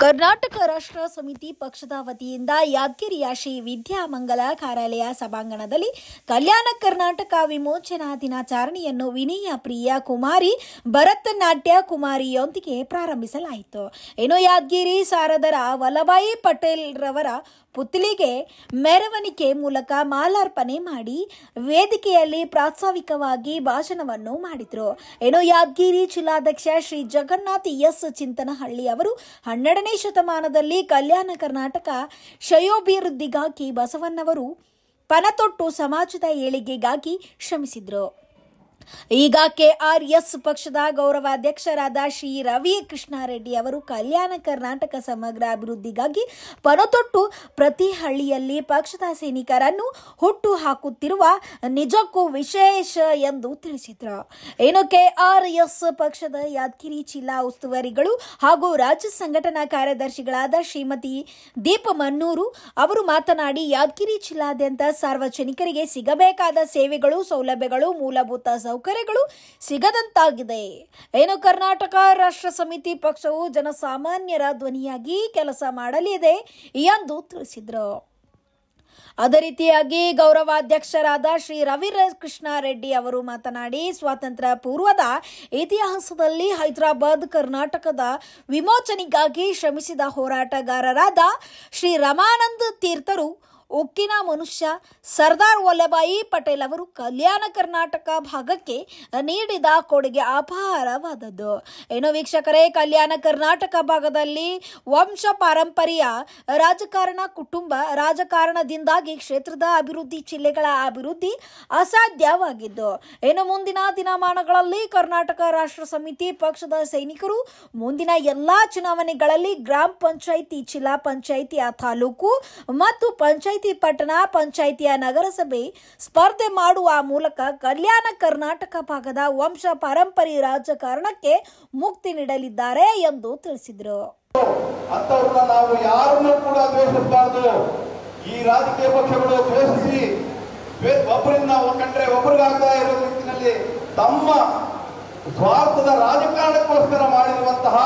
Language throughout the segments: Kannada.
ಕರ್ನಾಟಕ ರಾಷ್ಟ್ರ ಸಮಿತಿ ಪಕ್ಷದ ವತಿಯಿಂದ ಯಾದಗಿರಿಯ ಶ್ರೀ ವಿದ್ಯಾಮಂಗಲ ಕಾರ್ಯಾಲಯ ಸಭಾಂಗಣದಲ್ಲಿ ಕಲ್ಯಾಣ ಕರ್ನಾಟಕ ವಿಮೋಚನಾ ದಿನಾಚರಣೆಯನ್ನು ವಿನಯ ಪ್ರಿಯ ಕುಮಾರಿ ಭರತನಾಟ್ಯ ಕುಮಾರಿಯೊಂದಿಗೆ ಪ್ರಾರಂಭಿಸಲಾಯಿತು. ಯಾದಗಿರಿ ಸಾರದರ ವಲ್ಲಭಾಯಿ ಪಟೇಲ್ ರವರ ಪುತ್ಲಿಗೆ ಮೆರವಣಿಗೆ ಮೂಲಕ ಮಾಲಾರ್ಪಣೆ ಮಾಡಿ ವೇದಿಕೆಯಲ್ಲಿ ಪ್ರಾಸ್ತಾವಿಕವಾಗಿ ಭಾಷಣವನ್ನು ಮಾಡಿದರು. ಯಾದಗಿರಿ ಜಿಲ್ಲಾಧ್ಯಕ್ಷ ಶ್ರೀ ಜಗನ್ನಾಥ್ ಎಸ್ ಚಿಂತನಹಳ್ಳಿ ಅವರು 12ನೇ ಶತಮಾನದಲ್ಲಿ ಕಲ್ಯಾಣ ಕರ್ನಾಟಕ ಶ್ರೇಯೋಭಿವೃದ್ಧಿಗಾಗಿ ಬಸವಣ್ಣವರು ಪಣತೊಟ್ಟು ಸಮಾಜದ ಏಳಿಗೆಗಾಗಿ ಶ್ರಮಿಸಿದರು. ಈಗ ಕೆಆರ್ಎಸ್ ಪಕ್ಷದ ಗೌರವಾಧ್ಯಕ್ಷರಾದ ಶ್ರೀ ರವಿ ಕೃಷ್ಣಾರೆಡ್ಡಿ ಅವರು ಕಲ್ಯಾಣ ಕರ್ನಾಟಕ ಸಮಗ್ರ ಅಭಿವೃದ್ಧಿಗಾಗಿ ಪಣತೊಟ್ಟು ಪ್ರತಿ ಹಳ್ಳಿಯಲ್ಲಿ ಪಕ್ಷದ ಸೈನಿಕರನ್ನು ಹುಟ್ಟು ಹಾಕುತ್ತಿರುವ ನಿಜಕ್ಕೂ ವಿಶೇಷ ಎಂದು ತಿಳಿಸಿದರು. ಕೆಆರ್ಎಸ್ ಪಕ್ಷದ ಯಾದಗಿರಿ ಜಿಲ್ಲಾ ಉಸ್ತುವಾರಿಗಳು ಹಾಗೂ ರಾಜ್ಯ ಸಂಘಟನಾ ಕಾರ್ಯದರ್ಶಿಗಳಾದ ಶ್ರೀಮತಿ ದೀಪಮನ್ನೂರು ಅವರು ಮಾತನಾಡಿ, ಯಾದಗಿರಿ ಜಿಲ್ಲಾದ್ಯಂತ ಸಾರ್ವಜನಿಕರಿಗೆ ಸಿಗಬೇಕಾದ ಸೇವೆಗಳು, ಸೌಲಭ್ಯಗಳು, ಮೂಲಭೂತ ಸೌಕರ್ಯಗಳು ಸಿಗದಂತಾಗಿದೆ. ಕರ್ನಾಟಕ ರಾಷ್ಟ್ರ ಸಮಿತಿ ಪಕ್ಷವು ಜನಸಾಮಾನ್ಯರ ಧ್ವನಿಯಾಗಿ ಕೆಲಸ ಮಾಡಲಿದೆ ಎಂದು ತಿಳಿಸಿದರು. ಅದೇ ರೀತಿಯಾಗಿ ಗೌರವಾಧ್ಯಕ್ಷರಾದ ಶ್ರೀ ರವಿ ಕೃಷ್ಣಾರೆಡ್ಡಿ ಅವರು ಮಾತನಾಡಿ, ಸ್ವಾತಂತ್ರ್ಯ ಪೂರ್ವದ ಇತಿಹಾಸದಲ್ಲಿ ಹೈದರಾಬಾದ್ ಕರ್ನಾಟಕದ ವಿಮೋಚನೆಗಾಗಿ ಶ್ರಮಿಸಿದ ಹೋರಾಟಗಾರರಾದ ಶ್ರೀ ರಮಾನಂದ ತೀರ್ಥರು, ಉಕ್ಕಿನ ಮನುಷ್ಯ ಸರ್ದಾರ್ ವಲ್ಲಭಾಯಿ ಪಟೇಲ್ ಅವರು ಕಲ್ಯಾಣ ಕರ್ನಾಟಕ ಭಾಗಕ್ಕೆ ನೀಡಿದ ಕೊಡುಗೆ ಅಪಾರವಾದದ್ದು. ವೀಕ್ಷಕರೇ, ಕಲ್ಯಾಣ ಕರ್ನಾಟಕ ಭಾಗದಲ್ಲಿ ವಂಶ ಪಾರಂಪರ್ಯ ರಾಜಕಾರಣ, ಕುಟುಂಬ ರಾಜಕಾರಣದಿಂದಾಗಿ ಕ್ಷೇತ್ರದ ಅಭಿವೃದ್ಧಿ, ಜಿಲ್ಲೆಗಳ ಅಭಿವೃದ್ಧಿ ಅಸಾಧ್ಯವಾಗಿದ್ದು, ಮುಂದಿನ ದಿನಮಾನಗಳಲ್ಲಿ ಕರ್ನಾಟಕ ರಾಷ್ಟ್ರ ಸಮಿತಿ ಪಕ್ಷದ ಸೈನಿಕರು ಮುಂದಿನ ಎಲ್ಲಾ ಚುನಾವಣೆಗಳಲ್ಲಿ ಗ್ರಾಮ ಪಂಚಾಯಿತಿ, ಜಿಲ್ಲಾ ಪಂಚಾಯಿತಿಯ ತಾಲೂಕು ಮತ್ತು ಪಂಚಾಯಿತಿ ಪಟ್ಟಣ ಪಂಚಾಯಿತಿಯ ನಗರಸಭೆ ಸ್ಪರ್ಧೆ ಮಾಡುವ ಮೂಲಕ ಕಲ್ಯಾಣ ಕರ್ನಾಟಕ ಭಾಗದ ವಂಶ ಪಾರಂಪರ್ಯ ರಾಜಕಾರಣಕ್ಕೆ ಮುಕ್ತಿ ನೀಡಲಿದ್ದಾರೆ ಎಂದು ತಿಳಿಸಿದರು. ಅಂತವರನ್ನ ನಾವು ಯಾರನ್ನೂ ಕೂಡ ದ್ವೇಷಿಸಬಾರದು. ಈ ರಾಜಕೀಯ ಪಕ್ಷಗಳು ದ್ವೇಷಿಸಿ ಒಬ್ಬರನ್ನ ಕಂಡ್ರೆ ಒಬ್ಬರಿಗಾಗ್ತಾ ಇರೋ ರೀತಿಯಲ್ಲಿ ತಮ್ಮ ಸ್ವಾರ್ಥದ ರಾಜಕಾರಣಕ್ಕೋಸ್ಕರ ಮಾಡಿರುವಂತಹ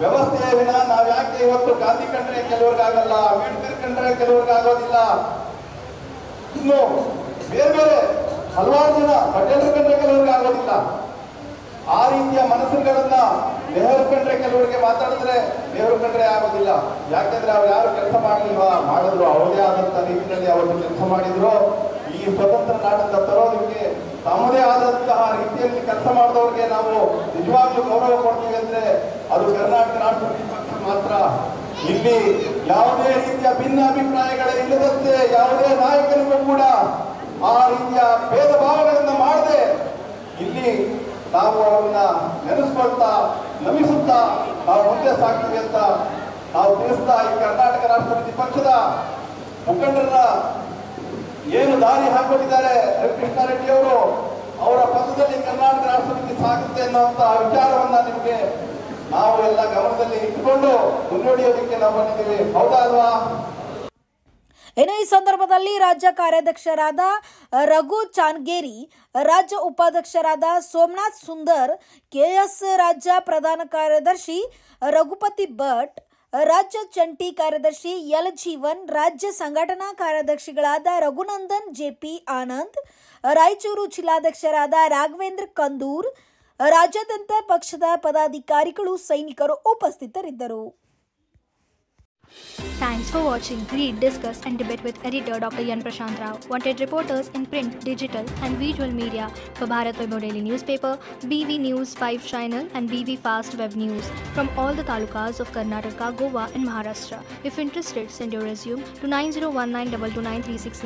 ವ್ಯವಸ್ಥೆಯ ವಿನ ನಾವು ಯಾಕೆ ಇವತ್ತು ಗಾಂಧಿ ಕಂಡ್ರೆ ಕೆಲವರಿಗಾಗಲ್ಲ, ಅಂಬೇಡ್ಕರ್ ಕಂಡ್ರೆ ಕೆಲವರಿಗಾಗೋದಿಲ್ಲ, ಇನ್ನು ಬೇರೆ ಬೇರೆ ಹಲವಾರು ಜನ ಪಟೇಲ್ ಕಂಡ್ರೆ ಕೆಲವರಿಗಾಗೋದಿಲ್ಲ. ಆ ರೀತಿಯ ಮನಸ್ಸುಗಳನ್ನ ನೆಹರು ಕಂಡ್ರೆ ಕೆಲವರಿಗೆ ಮಾತಾಡಿದ್ರೆ ನೆಹರು ಕಂಡ್ರೆ ಆಗೋದಿಲ್ಲ. ಯಾಕೆಂದ್ರೆ ಅವ್ರು ಯಾರು ಕೆಲಸ ಮಾಡಲಿಲ್ವಾ, ಮಾಡಿದ್ರು, ಅವರದೇ ಆದಂತ ರೀತಿಯಲ್ಲಿ ಅವರು ಕೆಲಸ ಮಾಡಿದ್ರು. ಈ ಸ್ವತಂತ್ರ ನಾಡನ್ನ ತರೋದಕ್ಕೆ ತಮ್ಮದೇ ಆದಂತಹ ರೀತಿಯಲ್ಲಿ ಕೆಲಸ ಮಾಡಿದವ್ರಿಗೆ ನಾವು ನಿಜವಾಗ್ಲೂ ಗೌರವ ಕೊಡ್ತೀವಿ ಅಂದ್ರೆ ಅದು ಕರ್ನಾಟಕ ರಾಷ್ಟ್ರ ಪಕ್ಷ ಮಾತ್ರ. ಇಲ್ಲಿ ಯಾವುದೇ ರೀತಿಯ ಭಿನ್ನ ಅಭಿಪ್ರಾಯಗಳ ಇಲ್ಲದಂತೆ ಯಾವುದೇ ನಾಯಕರಿಗೂ ಕೂಡ ಆ ರೀತಿಯ ಭೇದ ಭಾವಗಳನ್ನ ಮಾಡದೆ ಇಲ್ಲಿ ನಾವು ಅವರನ್ನ ನೆನೆಸ್ಕೊಳ್ತಾ ನಮಿಸುತ್ತಾ ನಾವು ಮುಂದೆ ಸಾಕ್ತೀವಿ ಅಂತ ನಾವು ತಿಳಿಸ್ತಾ, ಈ ಕರ್ನಾಟಕ ರಾಷ್ಟ್ರ ಸಮಿತಿ ಪಕ್ಷದ ಮುಖಂಡರನ್ನ ಏನು ದಾರಿ ಹಾಕೊಂಡಿದ್ದಾರೆ ಕೃಷ್ಣಾರೆಡ್ಡಿ ಅವರು, ಅವರ ಪಥದಲ್ಲಿ ಕರ್ನಾಟಕ ರಾಷ್ಟ್ರ ಸಮಿತಿ ಸಾಗುತ್ತೆ ಅನ್ನುವಂತಹ ವಿಚಾರವನ್ನ ನಿಮಗೆ ನಾವು ಎಲ್ಲ ಗಮನದಲ್ಲಿ ಇಟ್ಟುಕೊಂಡು ಮುನ್ನಡೆಯೋದಕ್ಕೆ ನಾವು ಬಂದಿದ್ದೀವಿ. ಹೌದಾ ಅಲ್ವಾ? ಈ ಸಂದರ್ಭದಲ್ಲಿ ರಾಜ್ಯ ಕಾರ್ಯಾಧ್ಯಕ್ಷರಾದ ರಘು ಚಾನ್ಗೇರಿ, ರಾಜ್ಯ ಉಪಾಧ್ಯಕ್ಷರಾದ ಸೋಮನಾಥ್ ಸುಂದರ್, ಕೆಎಸ್ ರಾಜ್ಯ ಪ್ರಧಾನ ಕಾರ್ಯದರ್ಶಿ ರಘುಪತಿ ಭಟ್, ರಾಜ್ಯ ಜಂಟಿ ಕಾರ್ಯದರ್ಶಿ ಎಲ್ ಜೀವನ್, ರಾಜ್ಯ ಸಂಘಟನಾ ಕಾರ್ಯದರ್ಶಿಗಳಾದ ರಘುನಂದನ್ ಜೆಪಿ ಆನಂದ್, ರಾಯಚೂರು ಜಿಲ್ಲಾಧ್ಯಕ್ಷರಾದ ರಾಘವೇಂದ್ರ ಕಂದೂರ್, ರಾಜ್ಯಾದ್ಯಂತ ಪಕ್ಷದ ಪದಾಧಿಕಾರಿಗಳು, ಸೈನಿಕರು ಉಪಸ್ಥಿತರಿದ್ದರು. Thanks for watching. Read, discuss and debate with editor Dr. Yan Prashant Rao. Wanted reporters in print, digital and visual media for Bharat Vaibhav Daily Newspaper, BV News 5 Channel and BV Fast Web News from all the talukas of Karnataka, Goa and Maharashtra. If interested, send your resume to 9019229369.